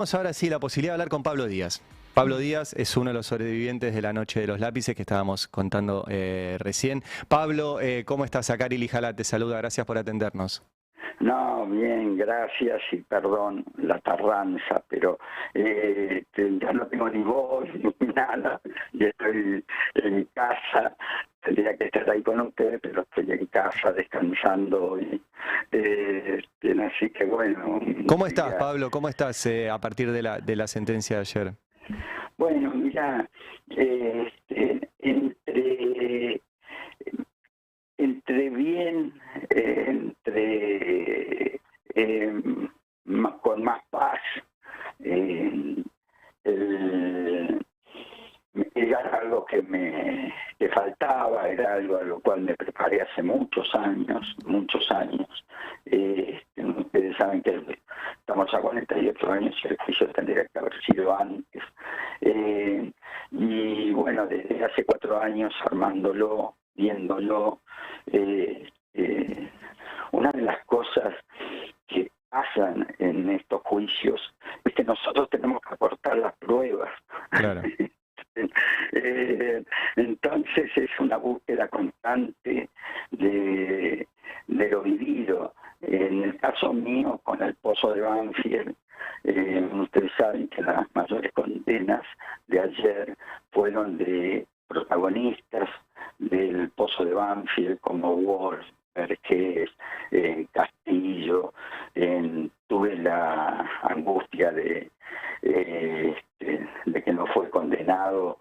Tenemos ahora sí la posibilidad de hablar con Pablo Díaz. Pablo Díaz es uno de los sobrevivientes de la Noche de los Lápices que estábamos contando recién. Pablo, ¿cómo estás? Acá Ari Lijala te saluda, gracias por atendernos. No, bien, gracias y perdón la tardanza, pero ya no tengo ni voz ni nada y estoy en casa. Tendría que estar ahí con ustedes, pero estoy en casa descansando hoy. Así que bueno, ¿Cómo estás, Pablo? ¿Cómo estás a partir de la sentencia de ayer? bueno, mira, entre bien, con más paz. eh, el- Era algo que faltaba, era algo a lo cual me preparé hace muchos años, muchos años. Ustedes saben que estamos a 48 años y el juicio tendría que haber sido antes. Y bueno, desde hace 4 años armándolo, viéndolo, eh, eh, una de las cosas que pasan en estos juicios es que nosotros tenemos que aportar las pruebas. Claro. Entonces es una búsqueda constante de lo vivido. En el caso mío, con el Pozo de Banfield, ustedes saben que las mayores condenas de ayer fueron de protagonistas del Pozo de Banfield como Wolf, Vergés, Castillo. Tuve la angustia de que no fue condenado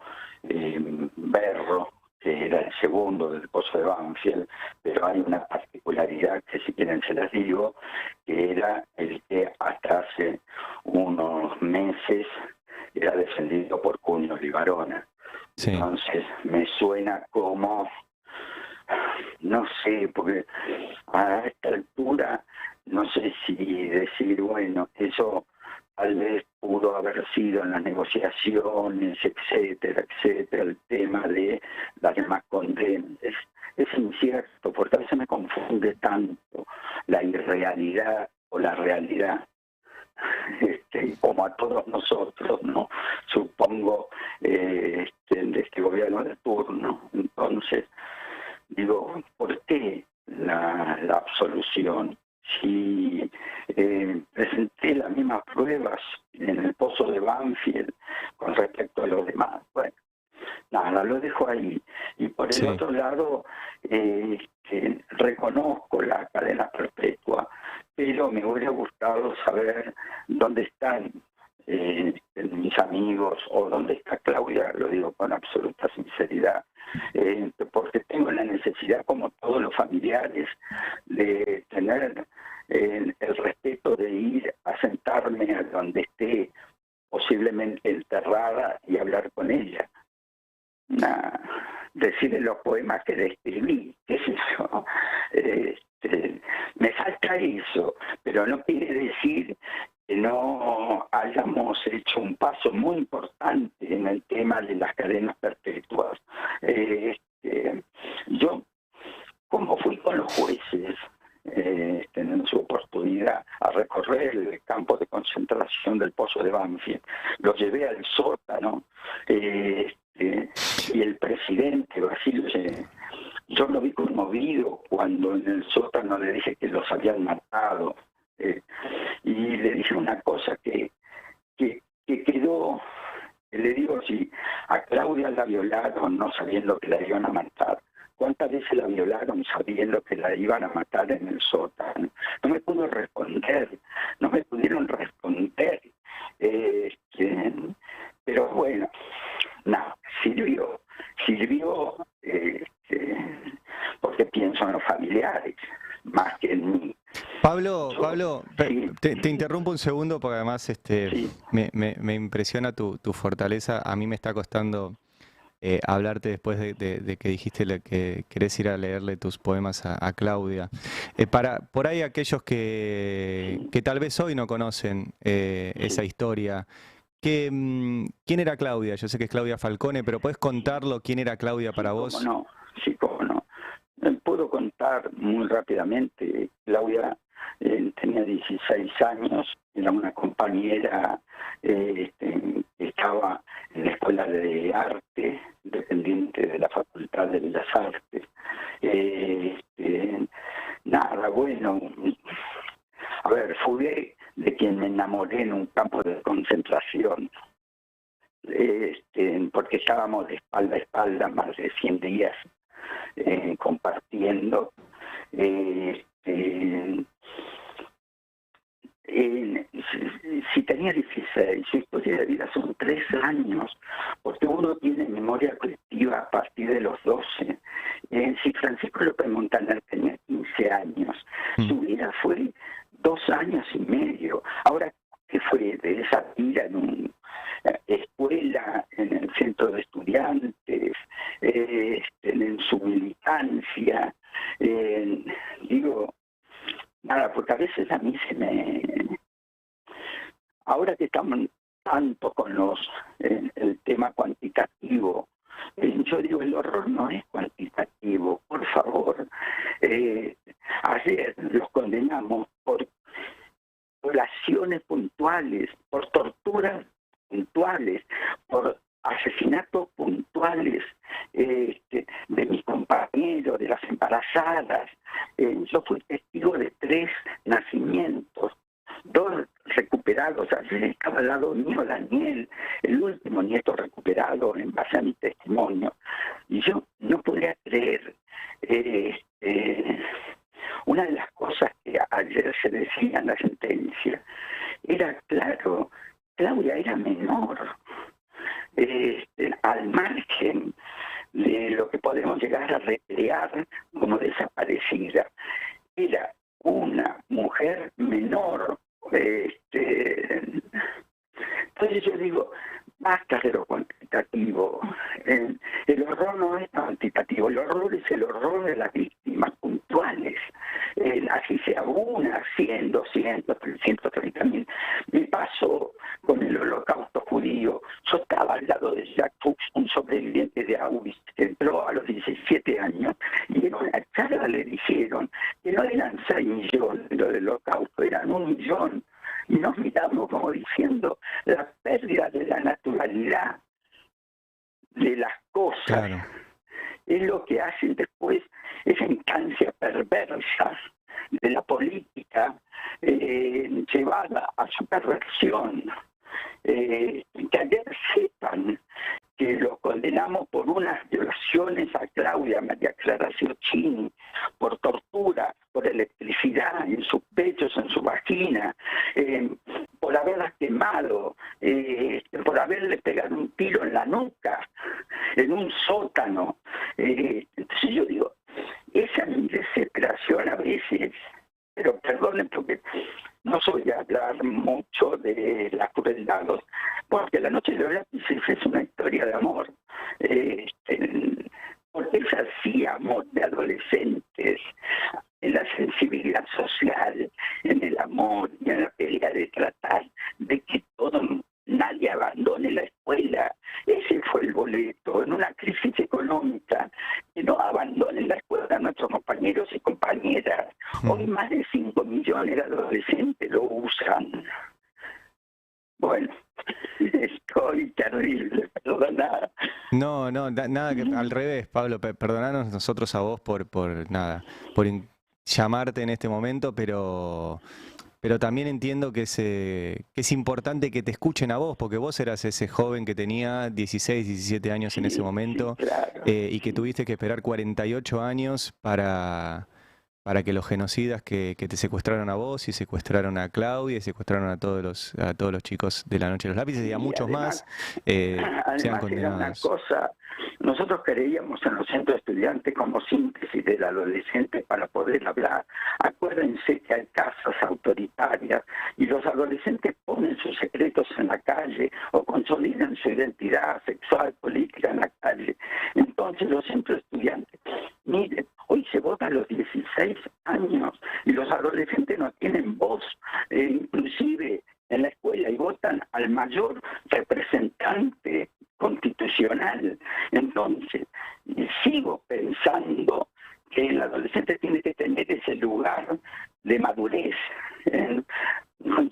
Berro, que era el segundo del Pozo de Banfield, pero hay una particularidad que si quieren se las digo, que era el que hasta hace unos meses era defendido por Cunio Libarona. Sí. Entonces me suena como, no sé, porque a esta altura no sé si decir, bueno, eso tal vez pudo haber sido en las negociaciones, etcétera, etcétera, el tema de las demás condenas. Es incierto, porque a veces me confunde tanto la irrealidad o la realidad. Como a todos nosotros, ¿no? Supongo, de este gobierno de turno. Entonces, digo, ¿por qué la absolución? Si presenté las mismas pruebas en el Pozo de Banfield con respecto a los demás. Bueno, nada, lo dejo ahí. Y por el otro lado, reconozco la cadena perpetua, pero me hubiera gustado saber dónde están mis amigos o dónde está Claudia, lo digo con absoluta sinceridad, porque tengo la necesidad, como todos los familiares, de tener el respeto de ir a sentarme a donde esté posiblemente enterrada y hablar con ella. Decirle los poemas que le escribí, qué es eso. Me falta eso, pero no quiere decir que no hayamos hecho un paso muy importante en el tema de las cadenas perpetuas. Yo, como fui con los jueces, en su oportunidad a recorrer el campo de concentración del Pozo de Banfield, lo llevé al sótano, y el presidente Basilio, yo lo vi conmovido cuando en el sótano le dije que los habían matado, y le dije una cosa que quedó, le digo, si a Claudia la violaron no sabiendo que la iban a matar, ¿cuántas veces la violaron sabiendo que la iban a matar en el sótano? No me pudo responder, no me pudieron responder, pero bueno, nada, sirvió, porque pienso en los familiares, más que en mí. Pablo, Sí. te interrumpo un segundo porque además Sí. me impresiona tu fortaleza. A mí me está costando hablarte después de que dijiste que querés ir a leerle tus poemas a Claudia. Por ahí aquellos que tal vez hoy no conocen esa historia, ¿quién era Claudia? Yo sé que es Claudia Falcone, pero ¿puedes contarlo quién era Claudia para Cómo vos? no, sí, cómo no. Puedo contar muy rápidamente. Claudia tenía 16 años, era una compañera que estaba en la Escuela de Arte, dependiente de la Facultad de Bellas Artes. Nada, bueno, a ver, fui de quien me enamoré en un campo de concentración, porque estábamos de espalda a espalda más de 100 días compartiendo. Si tenía 16, su historia de vida son 3 años, porque uno tiene memoria colectiva a partir de los 12. Si Francisco López Montaner tenía 15 años, su vida fue 2 años y medio. Ahora, ¿qué fue de esa vida en una escuela, en el centro de estudiantes, en su militancia? Digo, nada, porque a veces a mí se me... Ahora que estamos tanto con el tema cuantitativo, yo digo, el horror no es cuantitativo, por favor. Ayer los condenamos por violaciones puntuales, por torturas puntuales, por asesinatos puntuales de mis compañeros, de las embarazadas. Yo fui testigo de 3 nacimientos, 2 recuperados. Ayer estaba al lado mío Daniel, el último nieto recuperado en base a mi testimonio. Y yo no podía creer. Una de las cosas que ayer se decía en la sentencia era, claro, Claudia era menor, al margen de lo que podemos llegar a recrear como desaparecida. Era una mujer menor. Entonces yo digo, basta de lo cuantitativo. El horror no es cuantitativo, el horror es el horror de las víctimas puntuales. Así sea 1, 100, 200, 330.000. Me pasó con el Holocausto judío. Yo estaba al lado de Jack Fuchs, un sobreviviente de Auschwitz, que entró a los 17 años, y en una charla le dijeron que no eran 6 millones lo del Holocausto, eran 1 millón. Y nos miramos como diciendo, la pérdida de la naturalidad de las cosas, claro, es lo que hacen después esa instancia perversa de la política llevada a su perversión. Que ayer sepan que lo condenamos por unas violaciones a Claudia María Clara Ciocchini, por tortura, por electricidad en sus pechos, en su vagina, por haberla quemado, por haberle pegado un tiro en la nuca, en un sótano. Entonces yo digo, esa mi desesperación a veces, pero perdonen porque no soy a hablar mucho de la crueldad, porque La Noche de los Lápices es una historia de amor, porque es así, amor de adolescentes, en la sensibilidad social, en el amor y en la pelea de tratar de que nadie abandone la escuela. Ese fue el boleto, en una crisis económica, que no abandonen la escuela a nuestros compañeros y compañeras. Hoy más de 5 millones de adolescentes lo usan. Bueno, estoy terrible, perdona. No, nada, que al revés, Pablo, perdonanos nosotros a vos por llamarte en este momento, pero también entiendo que es importante que te escuchen a vos, porque vos eras ese joven que tenía 16, 17 años en ese momento, Sí, claro, y que tuviste que esperar 48 años para que los genocidas que te secuestraron a vos y secuestraron a Claudia y secuestraron a todos los chicos de La Noche de los Lápices y a muchos además, más sean condenados. Era una cosa, nosotros creíamos en los centros de estudiantes como síntesis del adolescente para poder hablar. Acuérdense que hay casas autoritarias y los adolescentes ponen sus secretos en la calle o consolidan su identidad sexual, política en la calle. Entonces los centros de estudiantes, miren, hoy se vota a los 16 años y los adolescentes no tienen voz, inclusive en la escuela, y votan al mayor representante constitucional. Entonces, sigo pensando que el adolescente tiene que tener ese lugar de madurez. ¿eh?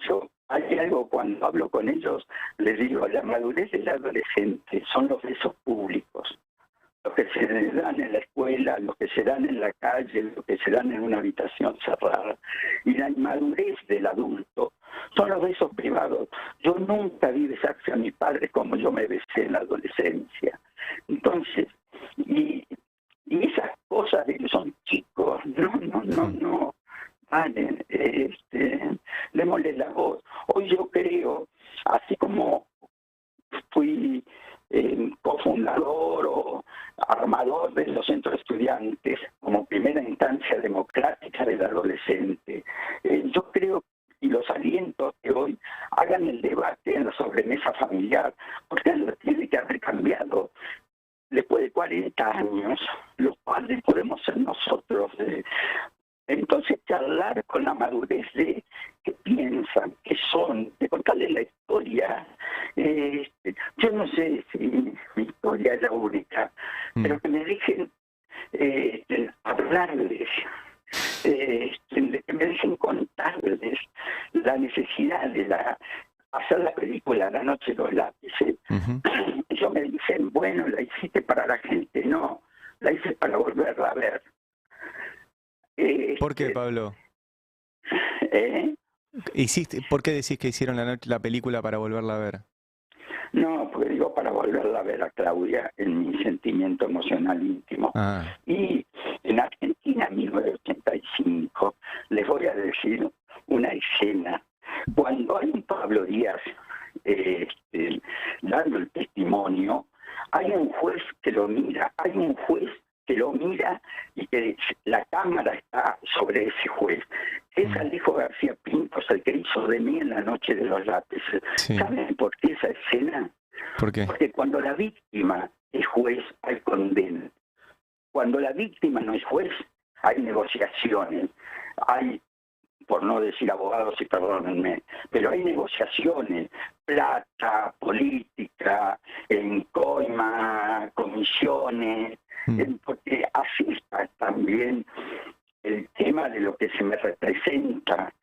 Yo hay algo cuando hablo con ellos, les digo, la madurez del adolescente son los besos públicos, los que se dan en la escuela, los que se dan en la calle, los que se dan en una habitación cerrada. Y la inmadurez del adulto son los besos privados. Yo nunca vi besarse a mi padre como yo me besé en la adolescencia. Entonces, y esas cosas de que son chicos, no. Vale, démosle la voz. Hoy yo creo, así como fui cofundador o armador de los centros de estudiantes como primera instancia democrática del adolescente, yo creo y los aliento que hoy hagan el debate en la sobremesa familiar, porque eso tiene que haber cambiado. Después de 40 años, los padres podemos ser nosotros. Entonces, charlar con la madurez de qué piensan, qué son, de contarles la historia. Yo no sé si mi historia es la única, pero que me dejen hablarles, que me dejen contarles la necesidad de hacer la película La Noche de los Lápices. Ellos me dicen, bueno, la hiciste para la gente. No, la hice para volverla a ver. ¿Por qué, Pablo? ¿Eh? ¿Por qué decís que hicieron la película para volverla a ver? No, porque digo para volverla a ver a Claudia en mi sentimiento emocional íntimo. Y en Argentina, 1985, les voy a decir una escena. Cuando hay un Pablo Díaz dando el testimonio, hay un juez que lo mira, y que la cámara está sobre ese juez. Es Alejo García Pintos el que hizo de mí en La Noche de los Lápices. Sí. ¿Saben por qué esa escena? ¿Por qué? Porque cuando la víctima es juez, hay condena. Cuando la víctima no es juez, hay negociaciones. Hay, por no decir abogados, y perdónenme, pero hay negociaciones, plata, política, en coima, comisiones, porque así está también el tema de lo que se me representa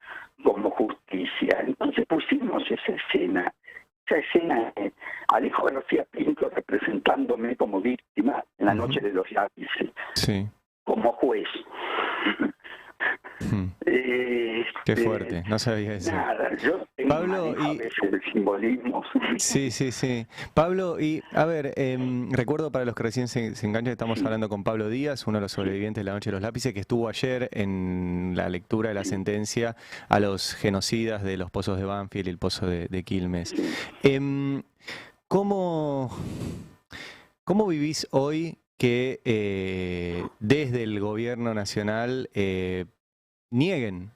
como justicia. Entonces pusimos esa escena Alejo García Pinto representándome como víctima en La Noche de los Lápices, como juez. Qué fuerte, no sabía eso. Nada, yo tengo Pablo, a veces el simbolismo. Sí. Pablo, y a ver, recuerdo para los que recién se enganchan, estamos hablando con Pablo Díaz, uno de los sobrevivientes de La Noche de los Lápices, que estuvo ayer en la lectura de la sentencia a los genocidas de los pozos de Banfield y el pozo de Quilmes. ¿Cómo vivís hoy que desde el gobierno nacional nieguen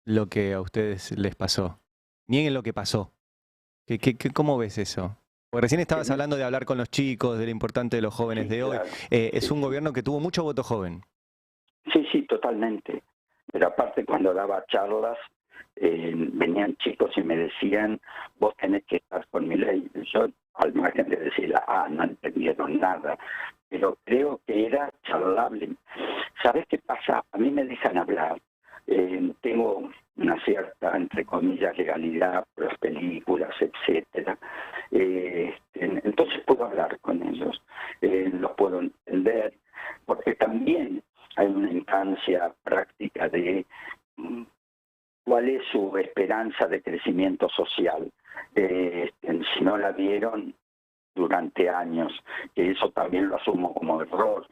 lo que a ustedes les pasó? Nieguen lo que pasó. ¿Cómo ves eso? Porque recién estabas hablando de hablar con los chicos, de lo importante de los jóvenes de hoy. Es un gobierno que tuvo mucho voto joven. Sí, totalmente. Pero aparte cuando daba charlas, venían chicos y me decían, vos tenés que estar con Milei. Yo, al margen de decir, no entendieron nada, pero creo que era charlable. ¿Sabés qué pasa? A mí me dejan hablar. Tengo una cierta, entre comillas, legalidad por las películas, etcétera. Entonces puedo hablar con ellos, los puedo entender, porque también hay una instancia práctica de cuál es su esperanza de crecimiento social. Si no la vieron durante años, que eso también lo asumo como error,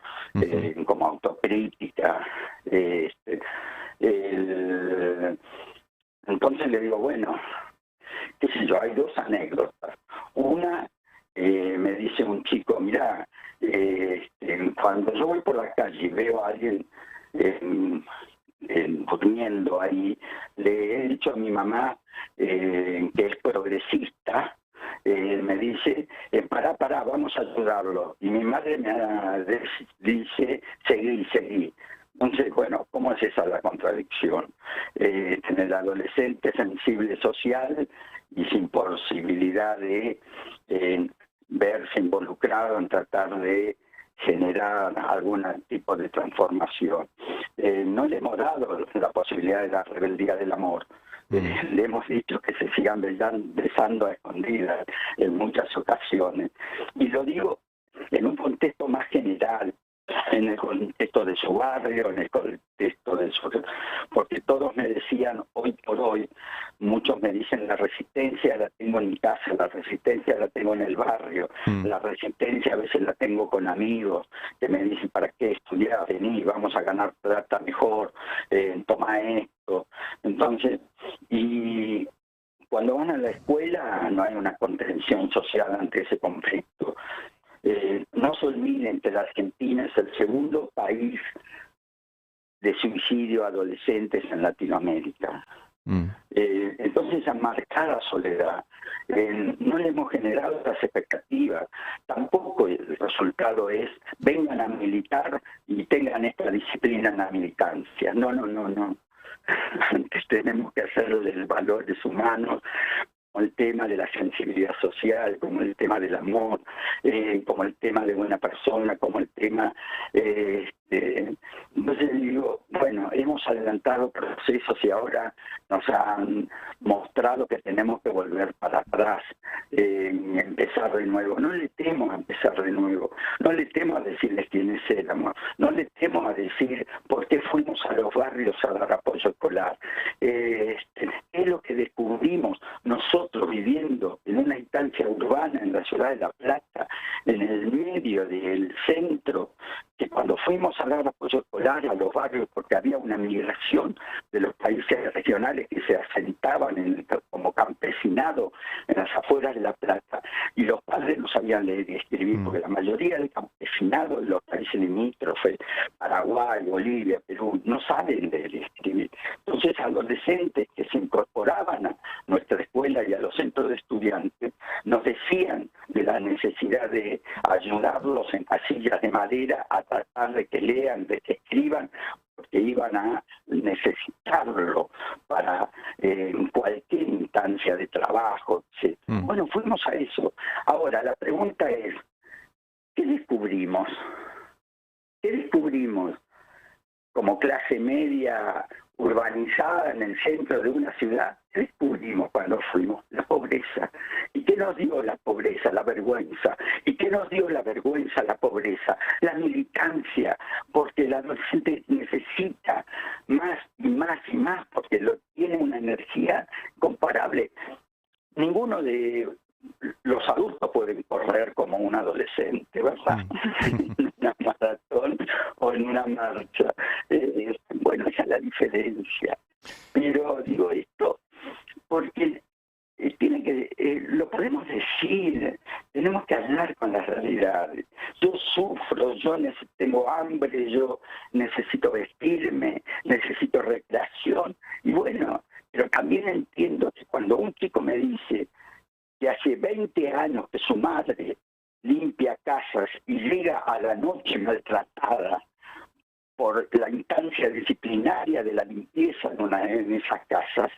como autocrítica. Entonces le digo, bueno, qué sé yo, hay dos anécdotas. Una, me dice un chico, mira, cuando yo voy por la calle y veo a alguien durmiendo ahí, le he dicho a mi mamá que es progresista, me dice, pará, vamos a ayudarlo. Y mi madre me dice, seguí. Entonces, bueno, ¿cómo es esa la contradicción? Tener adolescente sensible social y sin posibilidad de verse involucrado en tratar de generar algún tipo de transformación. No le hemos dado la posibilidad de la rebeldía del amor. Le hemos dicho que se sigan besando a escondidas en muchas ocasiones. Y lo digo en un contexto más general, en el contexto de su barrio, en el contexto de su... Porque todos me decían, hoy por hoy, muchos me dicen, la resistencia la tengo en mi casa, la resistencia la tengo en el barrio, la resistencia a veces la tengo con amigos que me dicen, ¿para qué estudiar? Vení, vamos a ganar plata mejor, toma esto. Entonces, y cuando van a la escuela no hay una contención social ante ese conflicto. No se olviden que la Argentina es el segundo país de suicidio a adolescentes en Latinoamérica. Entonces, esa marcada soledad, no le hemos generado las expectativas. Tampoco el resultado es vengan a militar y tengan esta disciplina en la militancia. No. Antes tenemos que hacerle los valores humanos, como el tema de la sensibilidad social, como el tema del amor, como el tema de buena persona, como el tema... entonces digo, bueno, hemos adelantado procesos y ahora nos han mostrado que tenemos que volver para atrás y empezar de nuevo. No le temo a empezar de nuevo, no le temo a decirles quiénes éramos, no le temo a decir por qué fuimos a los barrios a dar apoyo escolar. Es lo que descubrimos nosotros viviendo en una instancia urbana en la ciudad de La Plata, en el medio del centro, que cuando fuimos a dar apoyo escolar a los barrios, porque había una migración de los países regionales que se asentaban como campesinado en las afueras de La Plata, y los padres no sabían leer y escribir, porque la mayoría del campesinado en los países limítrofes, Paraguay, Bolivia, Perú, no saben leer y escribir. Entonces, adolescentes que se incorporaban a nuestra escuela y a los centros de estudiantes nos decían de la necesidad de ayudarlos en casillas de madera a tratar de que lean, de que escriban, porque iban a necesitarlo para cualquier instancia de trabajo, etc. Bueno, fuimos a eso. Ahora, la pregunta es, ¿qué descubrimos? ¿Qué descubrimos como clase media urbanizada en el centro de una ciudad? ¿Qué descubrimos cuando fuimos? La pobreza. ¿Y qué nos dio la pobreza? La vergüenza. ¿Y qué nos dio la vergüenza? La pobreza. La militancia, porque el adolescente necesita más y más y más, porque tiene una energía comparable. Ninguno de los adultos pueden correr como un adolescente, ¿verdad? En una maratón o en una marcha. Bueno, esa es la diferencia. Pero digo esto porque lo podemos decir, tenemos que hablar con las realidades. Yo sufro, tengo hambre, yo necesito vestirme, necesito recreación. Y bueno, pero también entiendo que cuando un chico me dice que hace 20 años que su madre limpia casas y llega a la noche maltratada por la instancia disciplinaria de la limpieza en esas casas,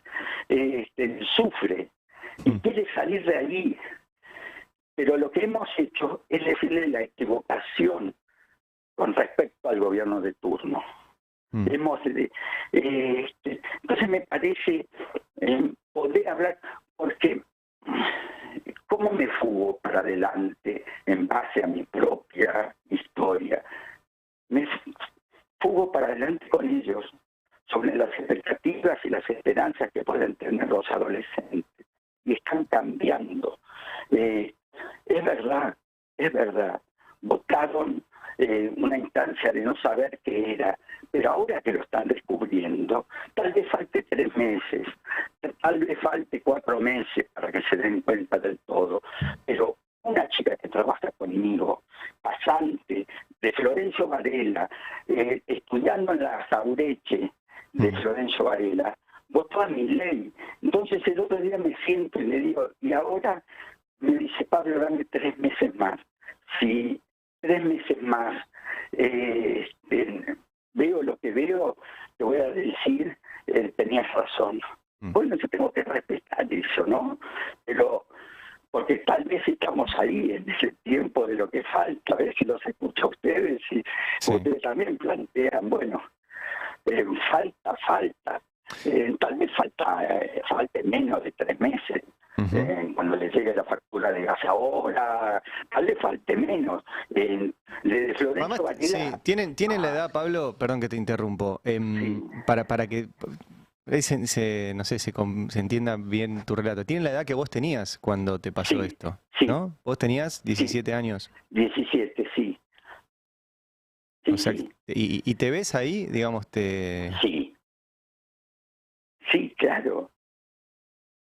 sufre y quiere salir de ahí. Pero lo que hemos hecho es decirle la equivocación con respecto al gobierno de turno. Entonces me parece poder hablar, porque ¿cómo me fugo para adelante en base a mi propia historia? Me fugo para adelante con ellos sobre las expectativas y las esperanzas que pueden tener los adolescentes. Y están cambiando. Es verdad. Votaron una instancia de no saber qué era, pero ahora que lo están descubriendo, tal vez falte 3 meses, tal vez falte 4 meses para que se den cuenta del todo, pero una chica que trabaja conmigo, pasante de Florencio Varela, estudiando en la Jaureche de Florencio Varela, votó a Milei. Entonces el otro día me siento y le digo, y ahora me dice, Pablo, dame 3 meses más. Sí, 3 meses más. Veo lo que veo, te voy a decir, tenías razón. Bueno, yo tengo que respetar eso, ¿no? Pero porque tal vez estamos ahí en ese tiempo de lo que falta, a ver si los escucho a ustedes y Sí. ustedes también plantean, bueno, falta, tal vez falte menos de 3 meses. Ujú. Cuando le llegue la factura de gas ahora, tal vez falte menos. De Mamá, Florencio sí, Varela, tienen la edad, Pablo, perdón que te interrumpo, sí, para que no sé, se entienda bien tu relato. Tienen la edad que vos tenías cuando te pasó sí, esto, sí, ¿no? Vos tenías sí, 17 años. 17, sí, O sí, sea, sí, y te ves ahí, digamos, te... sí, sí, claro.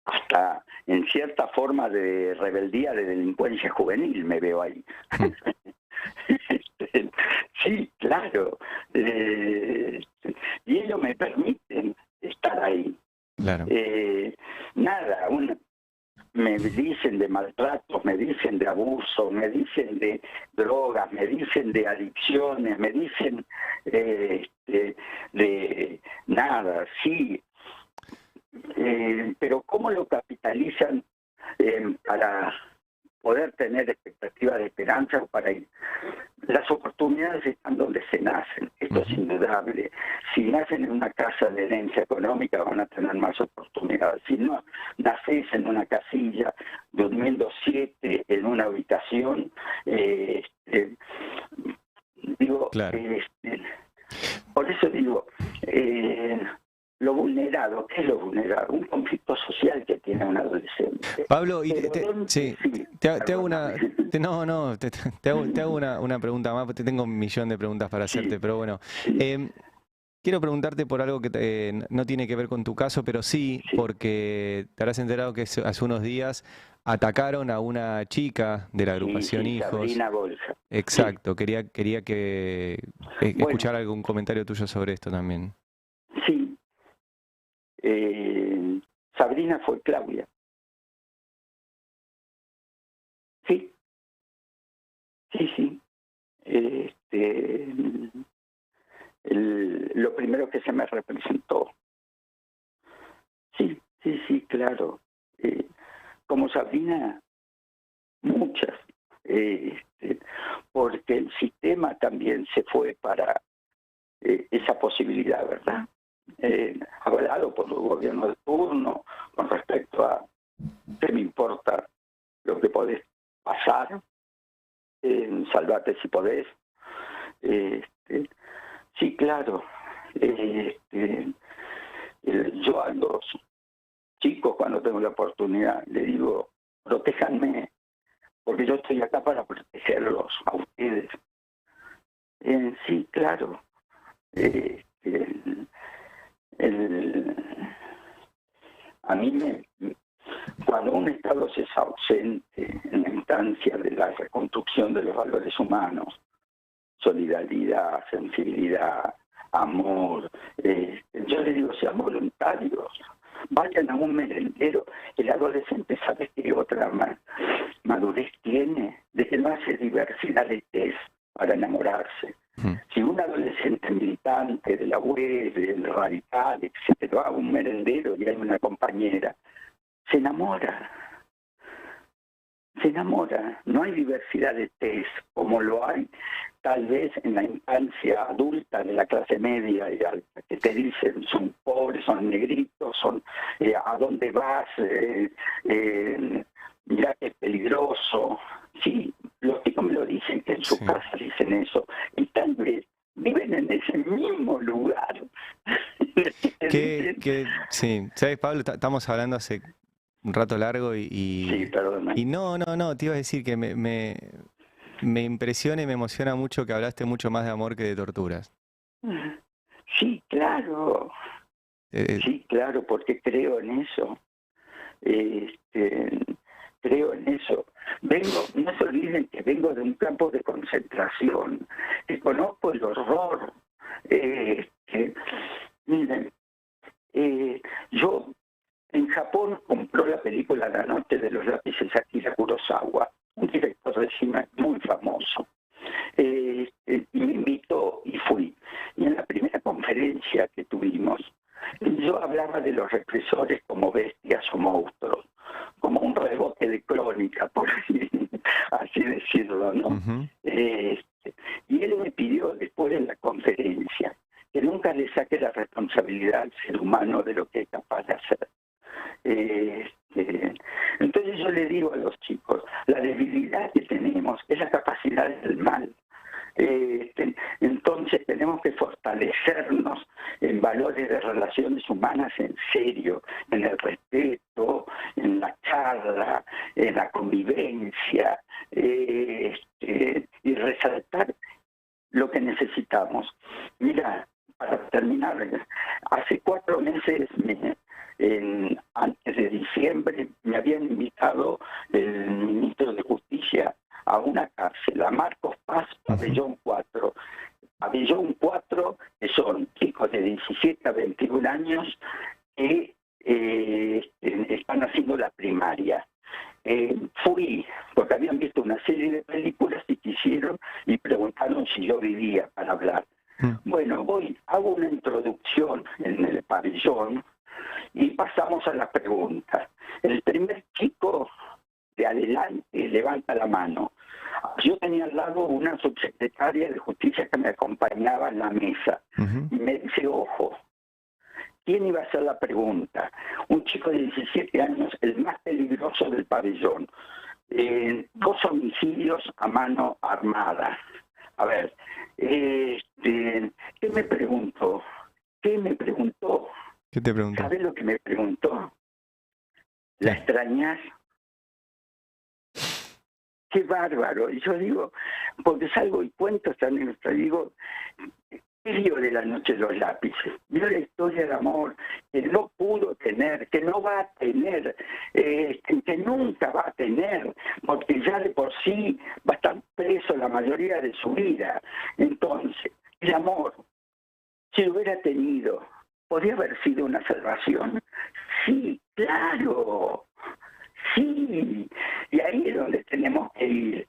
Hasta en cierta forma de rebeldía, de delincuencia juvenil me veo ahí. Sí, claro. Y ellos me permiten estar ahí. Claro. Nada, me dicen de maltratos, me dicen de abuso, me dicen de drogas, me dicen de adicciones, me dicen de nada, sí. Pero ¿cómo lo capitalizan para poder tener expectativas de esperanza? Para ir? Las oportunidades están donde se nacen, esto es Ujú. indudable. Si nacen en una casa de herencia económica van a tener más oportunidades. Si no nacés en una casilla, durmiendo 7 en una habitación, digo, Claro. por eso digo, lo vulnerado, ¿qué es lo vulnerado? Un conflicto social que tiene un adolescente. Pablo, y Pero sí, sí, te hago una, perdóname. no, no, te hago una pregunta más, porque tengo un millón de preguntas para Sí, hacerte, pero bueno. sí, Em, Quiero preguntarte por algo que no tiene que ver con tu caso, pero sí sí, porque te habrás enterado que hace unos días atacaron a una chica de la sí, agrupación sí, Hijos. Sabrina Bolsa. Sí, Exacto, quería que bueno, escuchar algún comentario tuyo sobre esto también. sí. Sabrina fue Claudia. Sí, sí, sí. Este, lo primero que se me representó. Sí, sí, sí, claro. Como Sabrina, muchas. Porque el sistema también se fue para esa posibilidad, ¿verdad? Avalado por los gobiernos de turno con respecto a qué me importa lo que podés pasar, salvate si podés. Este, sí, claro. Yo a los chicos cuando tengo la oportunidad le digo, protéjanme, porque yo estoy acá para protegerlos a ustedes. Sí, claro. Eh, el- el- a mí cuando un Estado se es ausente en la instancia de la reconstrucción de los valores humanos, solidaridad, sensibilidad, amor, yo les digo, sean voluntarios, vayan a un merendero, el adolescente sabe que otra madurez tiene, de que no hace diversidad de test para enamorarse. Mm. Si un adolescente militante de la web, del radical, etcétera, va a un merendero y hay una compañera, se enamora, no hay diversidad de test como lo hay tal vez en la infancia adulta de la clase media y alta, que te dicen son pobres, son negritos, son a dónde vas, mira que es peligroso. Sí, los chicos me lo dicen, que en su Sí. casa dicen eso, y tal vez viven en ese mismo lugar. Te dicen, Sí, ¿sabes, Pablo? Estamos hablando hace un rato largo sí, y perdóname. no, te iba a decir que me impresiona y me emociona mucho que hablaste mucho más de amor que de torturas. Sí, claro. Eh, Sí, claro, porque creo en eso. Este, creo en eso. No se olviden que vengo de un campo de concentración, que conozco el horror. Miren, yo en Japón compró la película La noche de los lápices Akira Kurosawa, un director de cine muy famoso. Y me invitó y fui. Y en la primera conferencia que tuvimos, yo hablaba de los represores como bestias o monstruos, como un rebote de crónica. así decirlo, ¿no? Ujú. Y él me pidió después de la conferencia que nunca le saque la responsabilidad al ser humano de lo que es capaz de hacer. Entonces yo le digo a los chicos, la debilidad que tenemos es la capacidad del mal. Entonces tenemos que fortalecernos en valores de relaciones humanas en serio, en el respeto, en la charla, en la convivencia, y resaltar lo que necesitamos. Mira, para terminar, hace 4 meses, antes de diciembre, me habían invitado el ministro de Justicia a una cárcel, a Marcos Paz, Pabellón 4. Pabellón 4, que son chicos de 17 a 21 años que están haciendo la primaria. Fui, porque habían visto una serie de películas y quisieron y preguntaron si yo vivía para hablar. Bueno, hago una introducción en el pabellón y pasamos a la pregunta. El primer chico de adelante levanta la mano. Yo tenía al lado una subsecretaria de Justicia que me acompañaba en la mesa y me dice, ojo, ¿quién iba a hacer la pregunta? Un chico de 17 años, el más peligroso del pabellón. 2 homicidios a mano armada. A ver, ¿qué me preguntó? ¿Qué me preguntó? ¿Qué te preguntó? ¿Sabes lo que me preguntó? ¿La extrañas? ¡Qué bárbaro! Y yo digo, porque salgo y cuento esta anécdota, digo, ¿qué vio de La noche de los lápices? Vio la historia de amor que no pudo tener, que no va a tener, que nunca va a tener, porque ya de por sí va a estar preso la mayoría de su vida. Entonces, el amor, si lo hubiera tenido, ¿podría haber sido una salvación? Sí, claro. Sí, y ahí es donde tenemos que ir.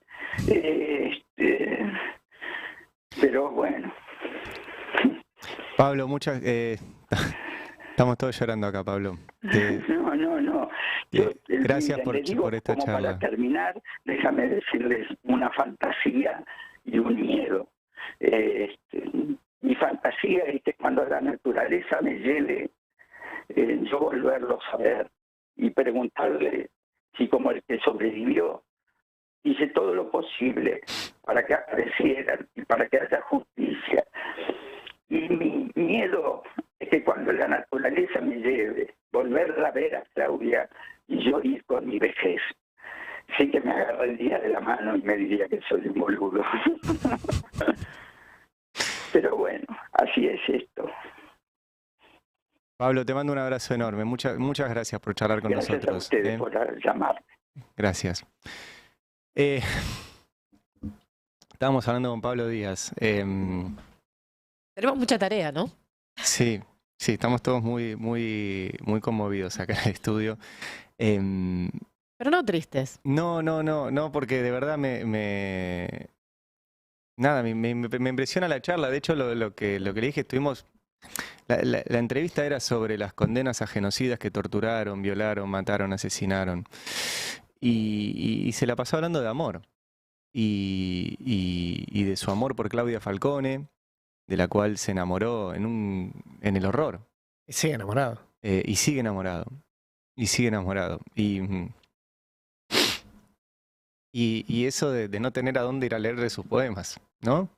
Pero bueno. Pablo, estamos todos llorando acá, Pablo. No. Gracias Miren, les digo, por esta como charla. para terminar, déjame decirles una fantasía y un miedo. Mi fantasía es que cuando la naturaleza me lleve, yo volverlos a ver y preguntarle si como el que sobrevivió hice todo lo posible para que aparecieran y para que haya justicia. Y mi miedo es que cuando la naturaleza me lleve, volverla a ver a Claudia y yo ir con mi vejez. Sí que me agarra el día de la mano y me diría que soy un boludo. Pero bueno, así es esto. Pablo, te mando un abrazo enorme. Muchas gracias por charlar con Gracias nosotros. a ustedes por llamar. Gracias. Estábamos hablando con Pablo Díaz. Tenemos mucha tarea, ¿no? Sí, estamos todos muy conmovidos acá en el estudio. Pero no tristes. No, porque de verdad nada, me impresiona la charla. De hecho, lo que le dije, la entrevista era sobre las condenas a genocidas que torturaron, violaron, mataron, asesinaron. Y se la pasó hablando de amor. Y de su amor por Claudia Falcone, de la cual se enamoró en el horror. Y sigue enamorado. Y sigue enamorado. Y eso de no tener a dónde ir a leerle sus poemas, ¿no?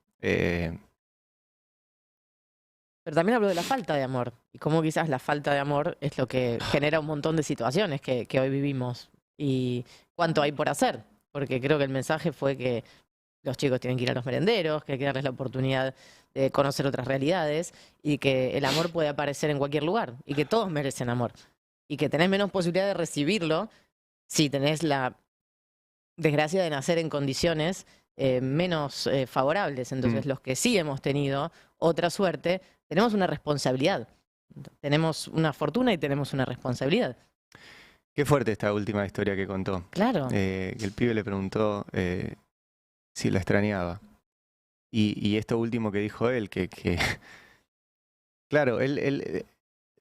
Pero también hablo de la falta de amor. Y cómo quizás la falta de amor es lo que genera un montón de situaciones que hoy vivimos. Y cuánto hay por hacer. Porque creo que el mensaje fue que los chicos tienen que ir a los merenderos, que hay que darles la oportunidad de conocer otras realidades y que el amor puede aparecer en cualquier lugar y que todos merecen amor. Y que tenés menos posibilidad de recibirlo si tenés la desgracia de nacer en condiciones menos favorables. Entonces, los que sí hemos tenido otra suerte, tenemos una responsabilidad. Tenemos una fortuna y tenemos una responsabilidad. Qué fuerte esta última historia que contó. Claro. Que el pibe le preguntó si la extrañaba. Y esto último que dijo él, que claro, él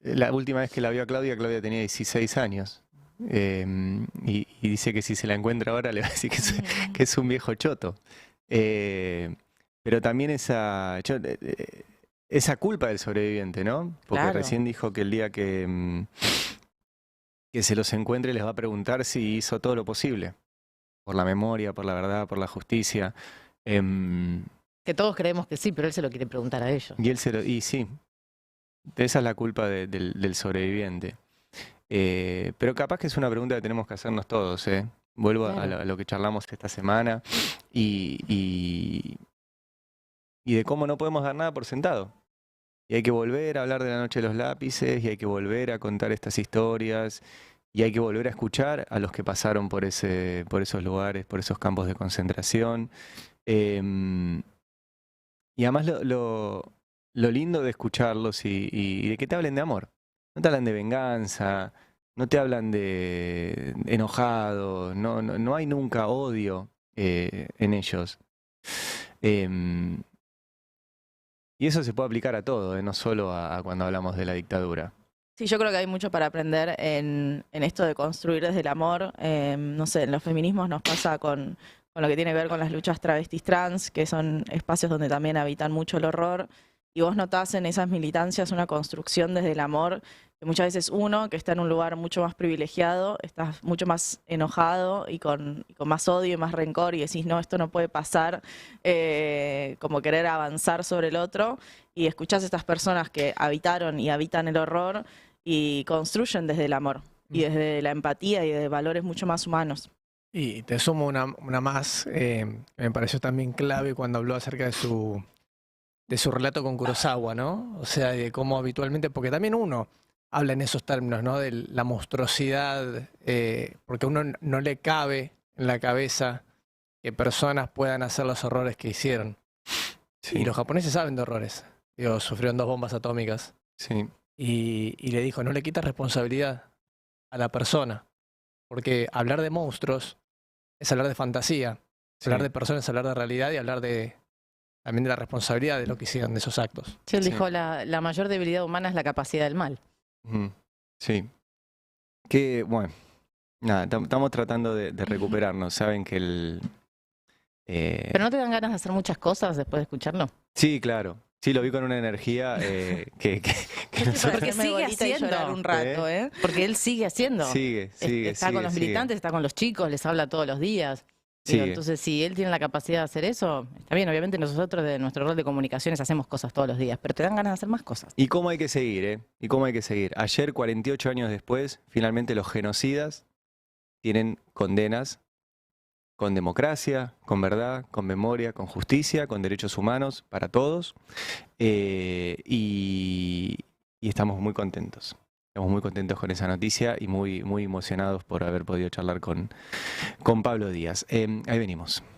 la última vez que la vio a Claudia tenía 16 años. y dice que si se la encuentra ahora le va a decir que es un viejo choto. Pero también esa culpa del sobreviviente, ¿no? Porque Claro. recién dijo que el día que se los encuentre les va a preguntar si hizo todo lo posible, por la memoria, por la verdad, por la justicia. Em, Que todos creemos que sí, pero él se lo quiere preguntar a ellos. y sí, esa es la culpa del sobreviviente. Pero capaz que es una pregunta que tenemos que hacernos todos, ¿eh? Vuelvo a Claro. lo que charlamos esta semana y de cómo no podemos dar nada por sentado. Y hay que volver a hablar de la noche de los lápices, y hay que volver a contar estas historias, y hay que volver a escuchar a los que pasaron por esos lugares, por esos campos de concentración. Em, y además lo lindo de escucharlos y de que te hablen de amor. No te hablan de venganza, no te hablan de enojados, no hay nunca odio en ellos. Em, y eso se puede aplicar a todo, no solo a cuando hablamos de la dictadura. Sí, yo creo que hay mucho para aprender en esto de construir desde el amor. No sé, en los feminismos nos pasa con lo que tiene que ver con las luchas travestis trans, que son espacios donde también habitan mucho el horror. Y vos notás en esas militancias una construcción desde el amor, que muchas veces uno, que está en un lugar mucho más privilegiado, está mucho más enojado y con más odio y más rencor, y decís, no, esto no puede pasar, como querer avanzar sobre el otro. Y escuchás a estas personas que habitaron y habitan el horror y construyen desde el amor y desde la empatía y de valores mucho más humanos. Y te sumo una más, que me pareció también clave cuando habló acerca de su relato con Kurosawa, ¿no? O sea, de cómo habitualmente, porque también uno habla en esos términos, ¿no? De la monstruosidad, porque a uno no le cabe en la cabeza que personas puedan hacer los horrores que hicieron. Sí, Y los japoneses saben de horrores. Digo, sufrieron 2 bombas atómicas. sí, Y le dijo, no le quitas responsabilidad a la persona, porque hablar de monstruos es hablar de fantasía, sí. hablar de personas, hablar de realidad y hablar también de la responsabilidad de lo que hicieron, de esos actos. Sí, él Sí. dijo, la mayor debilidad humana es la capacidad del mal. Ujú, sí. Que, bueno, nada, estamos tratando de recuperarnos. Saben que Pero no te dan ganas de hacer muchas cosas después de escucharlo. Sí, claro. Sí, lo vi con una energía que nosotros... Porque Hacerme sigue bolita y llorar haciendo. un rato, ¿eh? Porque él sigue haciendo. sigue, Está con los sigue. militantes, está con los chicos, les habla todos los días. Digo, Sigue. entonces, si él tiene la capacidad de hacer eso, está bien. Obviamente nosotros de nuestro rol de comunicaciones hacemos cosas todos los días, pero te dan ganas de hacer más cosas. ¿Y cómo hay que seguir, eh? ¿Y cómo hay que seguir? Ayer, 48 años después, finalmente los genocidas tienen condenas con democracia, con verdad, con memoria, con justicia, con derechos humanos para todos. Y estamos muy contentos. Estamos muy contentos con esa noticia y muy emocionados por haber podido charlar con Pablo Díaz. Ahí venimos.